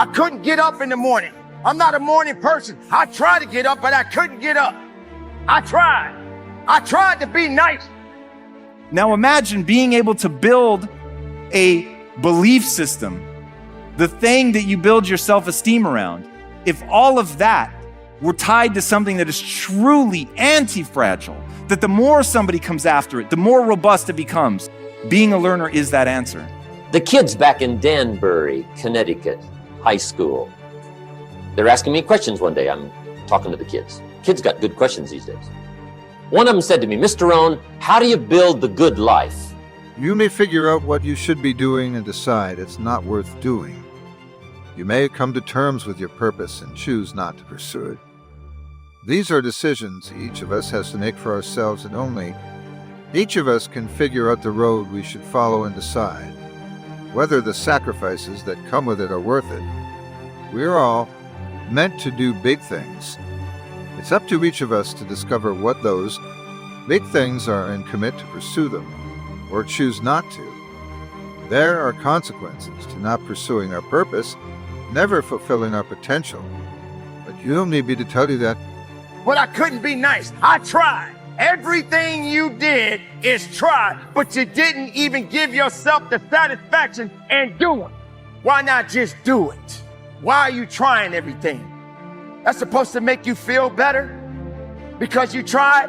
I couldn't get up in the morning. I'm not a morning person. I tried to get up, but I couldn't get up. I tried. I tried to be nice. Now imagine being able to build a belief system, the thing that you build your self-esteem around. If all of that were tied to something that is truly anti-fragile, that the more somebody comes after it, the more robust it becomes. Being a learner is that answer. The kids back in Danbury, Connecticut, high school, they're asking me questions one day. I'm talking to the kids. Kids got good questions these days. One of them said to me, Mr. Rohn, how do you build the good life? You may figure out what you should be doing and decide it's not worth doing. You may come to terms with your purpose and choose not to pursue it. These are decisions each of us has to make for ourselves, and only each of us can figure out the road we should follow and decide whether the sacrifices that come with it are worth it. We are all meant to do big things. It's up to each of us to discover what those big things are and commit to pursue them, or choose not to. There are consequences to not pursuing our purpose, never fulfilling our potential. But you don't need me to tell you that. But I couldn't be nice. I tried. Everything you did is try, but you didn't even give yourself the satisfaction and do it. Why not just do it? Why are you trying everything? That's supposed to make you feel better? Because you tried?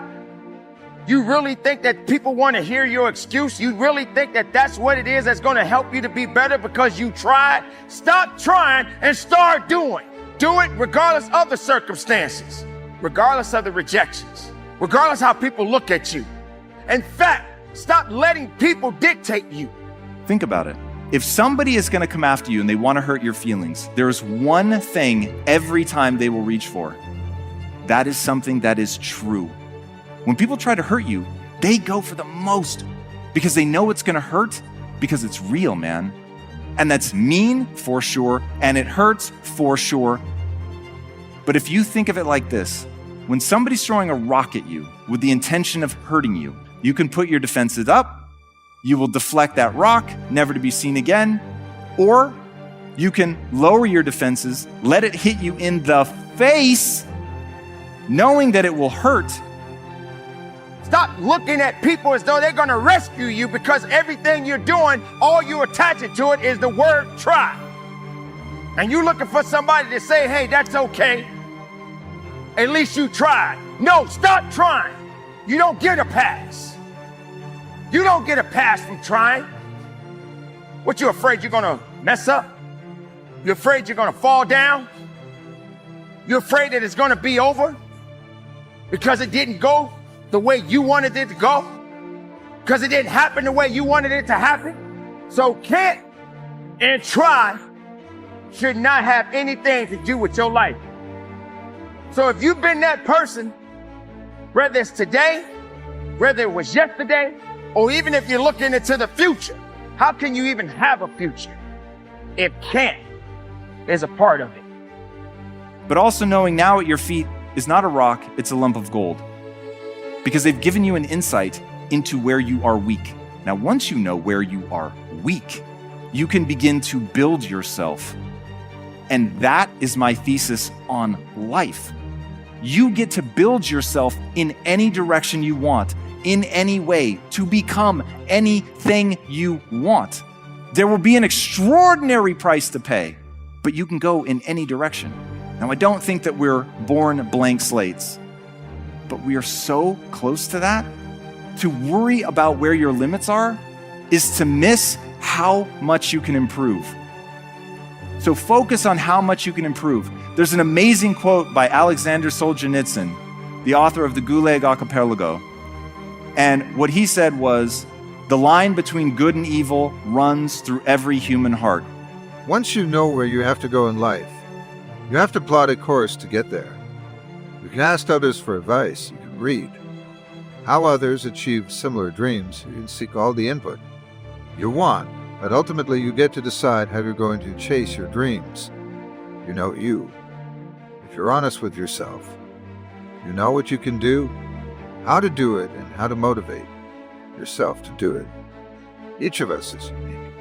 You really think that people want to hear your excuse? You really think that that's what it is that's going to help you to be better because you tried? Stop trying and start doing. Do it regardless of the circumstances, regardless of the rejections, regardless how people look at you. In fact, stop letting people dictate you. Think about it. If somebody is going to come after you and they want to hurt your feelings, there's one thing every time they will reach for. That is something that is true. When people try to hurt you, they go for the most because they know it's going to hurt because it's real, man. And that's mean for sure, and it hurts for sure. But if you think of it like this, when somebody's throwing a rock at you with the intention of hurting you, you can put your defenses up. You will deflect that rock, never to be seen again. Or you can lower your defenses, let it hit you in the face, knowing that it will hurt. Stop looking at people as though they're going to rescue you because everything you're doing, all you attach it to it is the word try. And you're looking for somebody to say, hey, that's okay. At least you tried. No, stop trying. You don't get a pass. You don't get a pass from trying. What, you afraid you're gonna mess up? You're afraid you're gonna fall down? You're afraid that it's gonna be over? Because it didn't go the way you wanted it to go? Because it didn't happen the way you wanted it to happen? So can't and try should not have anything to do with your life. So if you've been that person, whether it's today, whether it was yesterday, or even if you're looking into the future, how can you even have a future if can't is a part of it? But also knowing now at your feet is not a rock, it's a lump of gold. Because they've given you an insight into where you are weak. Now, once you know where you are weak, you can begin to build yourself. And that is my thesis on life. You get to build yourself in any direction you want, in any way, to become anything you want. There will be an extraordinary price to pay, but you can go in any direction. Now, I don't think that we're born blank slates, but we are so close to that. To worry about where your limits are is to miss how much you can improve. So focus on how much you can improve. There's an amazing quote by Alexander Solzhenitsyn, the author of the Gulag Archipelago. And what he said was, the line between good and evil runs through every human heart. Once you know where you have to go in life, you have to plot a course to get there. You can ask others for advice. You can read how others achieve similar dreams. You can seek all the input you want, but ultimately you get to decide how you're going to chase your dreams. You know you. If you're honest with yourself, you know what you can do, how to do it, and how to motivate yourself to do it. Each of us is unique.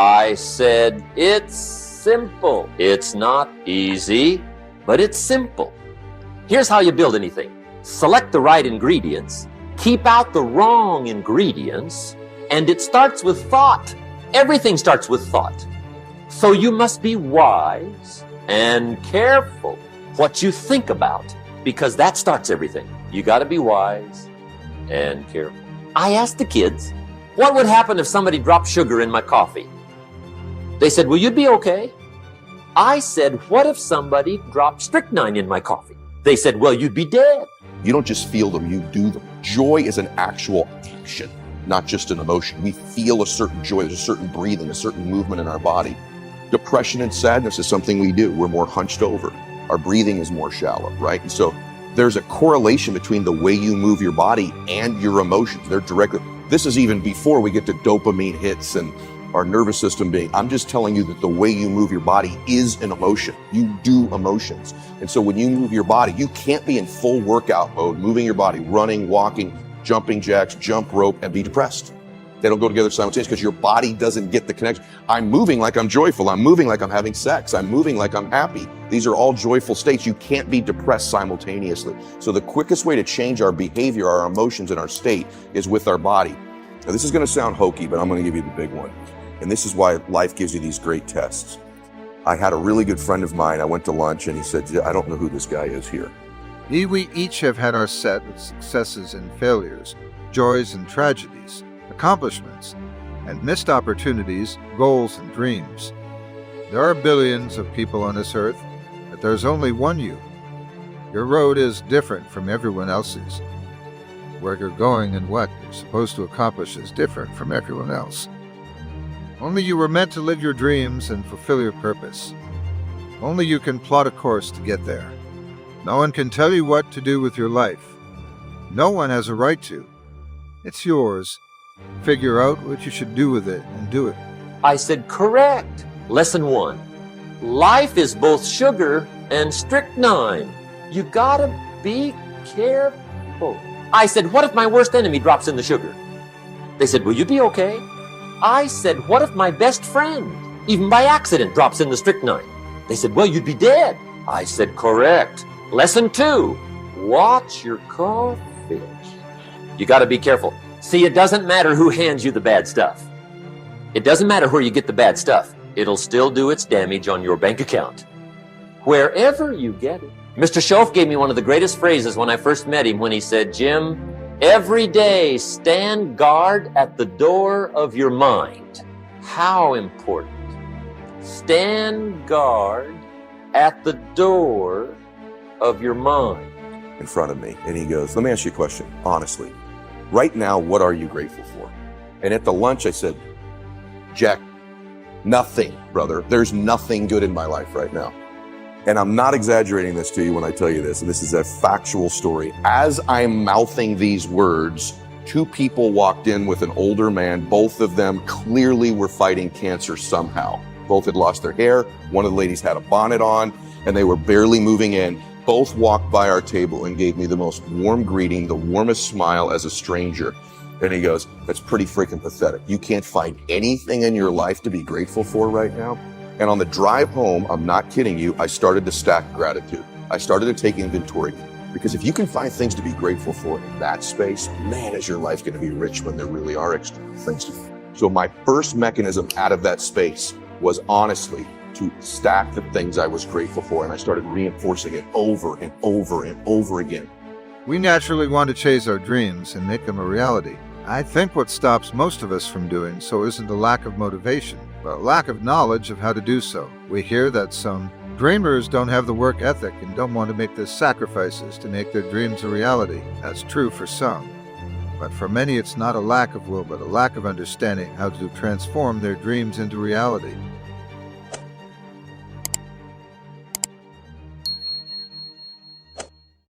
I said, it's simple. It's not easy, but it's simple. Here's how you build anything. Select the right ingredients, keep out the wrong ingredients, and it starts with thought. Everything starts with thought. So you must be wise and careful what you think about, because that starts everything. You got to be wise and careful. I asked the kids, what would happen if somebody dropped sugar in my coffee? They said, well, you'd be okay. I said, what if somebody dropped strychnine in my coffee? They said, well, you'd be dead. You don't just feel them, you do them. Joy is an actual action, not just an emotion. We feel a certain joy, there's a certain breathing, a certain movement in our body. Depression and sadness is something we do. We're more hunched over. Our breathing is more shallow, right? And so there's a correlation between the way you move your body and your emotions. They're directly, this is even before we get to dopamine hits and our nervous system being, I'm just telling you that the way you move your body is an emotion. You do emotions. And so when you move your body, you can't be in full workout mode, moving your body, running, walking, jumping jacks, jump rope, and be depressed. They don't go together simultaneously because your body doesn't get the connection. I'm moving like I'm joyful. I'm moving like I'm having sex. I'm moving like I'm happy. These are all joyful states. You can't be depressed simultaneously. So the quickest way to change our behavior, our emotions, and our state is with our body. Now, this is going to sound hokey, but I'm going to give you the big one. And this is why life gives you these great tests. I had a really good friend of mine. I went to lunch and he said, I don't know who this guy is here. We each have had our set of successes and failures, joys and tragedies, accomplishments, and missed opportunities, goals and dreams. There are billions of people on this earth, but there's only one you. Your road is different from everyone else's. Where you're going and what you're supposed to accomplish is different from everyone else. Only you were meant to live your dreams and fulfill your purpose. Only you can plot a course to get there. No one can tell you what to do with your life. No one has a right to. It's yours. Figure out what you should do with it and do it. I said, correct. Lesson 1. Life is both sugar and strychnine. You gotta be careful. I said, what if my worst enemy drops in the sugar? They said, will you be okay? I said, what if my best friend, even by accident, drops in the strychnine? They said, well, you'd be dead. I said, correct. Lesson 2, watch your coffee. You got to be careful. See, it doesn't matter who hands you the bad stuff. It doesn't matter where you get the bad stuff. It'll still do its damage on your bank account. Wherever you get it. Mr. Schoaf gave me one of the greatest phrases when I first met him when he said, Jim, every day stand guard at the door of your mind. How important. Stand guard at the door of your mind. In front of me. And he goes, let me ask you a question, honestly. Right now, what are you grateful for? And at the lunch, I said, Jack, nothing, brother. There's nothing good in my life right now. And I'm not exaggerating this to you when I tell you this, and this is a factual story. As I'm mouthing these words, 2 people walked in with an older man. Both of them clearly were fighting cancer somehow. Both had lost their hair. One of the ladies had a bonnet on, and they were barely moving in. Both walked by our table and gave me the most warm greeting, the warmest smile as a stranger. And he goes, that's pretty freaking pathetic. You can't find anything in your life to be grateful for right now? And on the drive home, I'm not kidding you, I started to stack gratitude. I started to take inventory. Because if you can find things to be grateful for in that space, man, is your life going to be rich when there really are external things to do. So my first mechanism out of that space was honestly to stack the things I was grateful for. And I started reinforcing it over and over and over again. We naturally want to chase our dreams and make them a reality. I think what stops most of us from doing so isn't the lack of motivation, but a lack of knowledge of how to do so. We hear that some dreamers don't have the work ethic and don't want to make the sacrifices to make their dreams a reality. That's true for some. But for many, it's not a lack of will, but a lack of understanding how to transform their dreams into reality.